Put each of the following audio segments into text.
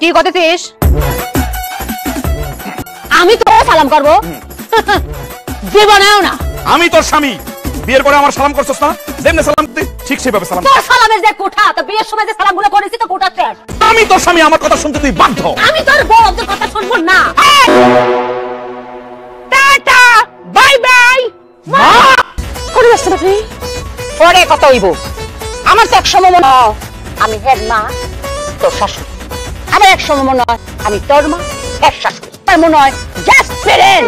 কি করতেছিস? আমি তো সালাম করবো? জীবনেও না। আমি তোর স্বামী, বিয়ের পরে আমার সালাম করছস না? যেমনে সালাম দিতে ঠিক সেভাবে সালাম। তোর সালামের যে কোঠা, তো বিয়ের সময় যে সালামগুলো করেছি তো কোঠা শেষ। আমি তোর স্বামী, আমার কথা শুনতে তুই বাধ্য। আমি তোর বউ, তোর কথা শুনবো না। Tata, bye bye. মা কোন রাস্তা আপনি? পরে কথা হইব। আমার তো এক সময় মনে হয় আমি হেড মা, তোর শাশুড়ি। আমার এক সময় মনে হয় আমি তোর মা, হেড শাশুড়ি। তার মনে হয় জাস্ট ফ্রেন্ড।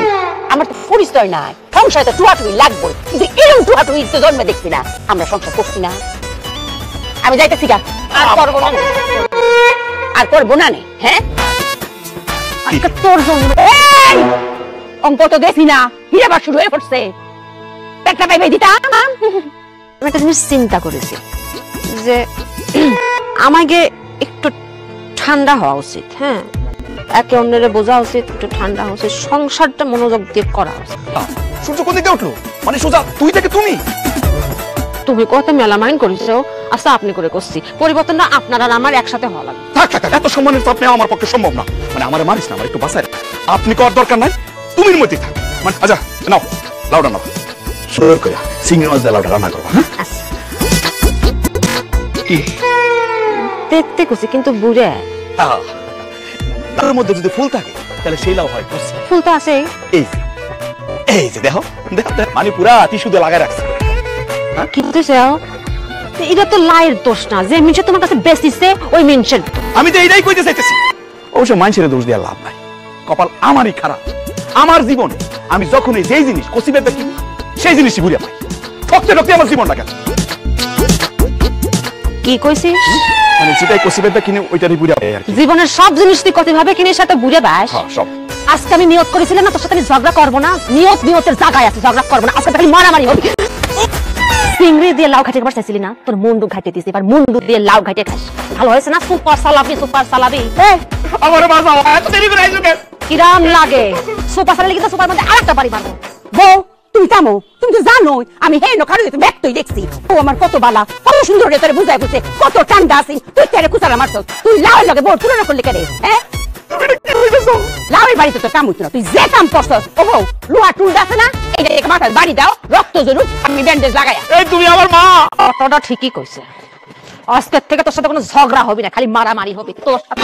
আমার তো পরিচয় নাই। সংসারে তো টুয়াটুই লাগবে, কিন্তু এরকম টুয়াটুই তো জন্মে দেখছি না। আমরা সংসার করছি না। আমি যাইতেছি গা, আর করবো না, আর করবো না। হ্যাঁ, আজকে তোর জন্য অঙ্ক তো দেখি না, হিরাবার শুরু হয়ে পড়ছে। একটা পাইবে দিতাম। আমি একটা জিনিস চিন্তা করেছি যে আমাকে একটু ঠান্ডা হওয়া উচিত। হ্যাঁ, একে অন্যের বোঝা উচিত, একটু ঠান্ডা হওয়া উচিত, সংসারটা মনোযোগ দিয়ে করা উচিত। সূর্য কোন দিকে উঠলো? মানে সোজা তুই থেকে তুমি? তুমি কত মেলা মাইন্ড করেছো? আচ্ছা, আপনি করে করছি। পরিবর্তনটা আপনার আর আমার একসাথে হওয়া লাগবে। থাক থাক, এত সম্মানের চাপ নেওয়া আমার পক্ষে সম্ভব না। মানে আমার মারিস না, আমার একটু বাঁচায়। আপনি করার দরকার নাই, তুমির মধ্যেই থাক। মানে আচ্ছা নাও, লাউডা নাও, সুন্দর করে চিংড়ি মাছ দিয়ে লাউডা রান্না করবো। হ্যাঁ, কি দেখতে খুশি কিন্তু বুড়ে। তার মধ্যে যদি ফুল থাকে তাহলে সেই লাউ হয়। ফুল তো আছে। এই এই যে দেখো, মানে পুরা টিস্যু দিয়ে লাগাই রাখছে। কিন্তু এটা তো লাইয়ের দোষ না, যে মিনসে তোমার কাছে বেশিছে ওই মিনসের। আমি তো এইটাই কইতে চাইতেছি। অবশ্য মানুষের দোষ দিয়ে লাভ নাই, কপাল আমারই খারাপ। আমার জীবনে আমি যখন যেই জিনিস কষিবে দেখি সেই জিনিসই ঘুরে পাই। ঠকতে ঠকতে আমার জীবনটা গেল। কি কইছিস? মানে যেটাই কষিবে কিনে ওইটারই ঘুরে পাই আর কি। জীবনের সব জিনিস তুই কতভাবে কিনে সাথে বুঝে বাস। সব। আজকে আমি নিয়ত করেছিলাম না তোর সাথে আমি ঝগড়া করবো না। নিয়তের জায়গায় আছে, ঝগড়া করবো না। আজকে খালি মারামারি হবে। চিংড়ি দিয়ে লাউ ঘাটে একবার চাইছিলি না, তোর মুন্ডু ঘাটে দিছি, এবার মুন্ডু দিয়ে লাউ ঘাটে খাস। ভালো হয়েছে না? সুপার সালাবি, সুপার সালাবি। আমার বাবা এত দেরি করে আইছো কেন? কিরাম লাগে সুপার সালাবি, কিন্তু সুপার মধ্যে আরেকটা বাড়ি মারবো। বউ তুমি থামো, তুমি তো জানো আমি হেন কারো ব্যক্তই দেখছি। ও আমার কত বালা, কত সুন্দর রে, তোরে বুঝাই বুঝছে কত ঠান্ডা আছি। তুই তেরে কুচারা মারছ, তুই লাউয়ের লগে বউ তুলনা করলি কেন? হ্যাঁ, লাউয়ের বাড়িতে তো কাম হইতো না, তুই যে কাম করছস। ও বউ, লোহা টুল আছে না, এইটা এক মাথায় বাড়ি দাও, রক্ত জরুর, আমি ব্যান্ডেজ লাগাইয়া। এই তুমি আমার মা। কথাটা ঠিকই কইছে। আজকের থেকে তোর সাথে কোনো ঝগড়া হবে না, খালি মারামারি হবে তোর সাথে।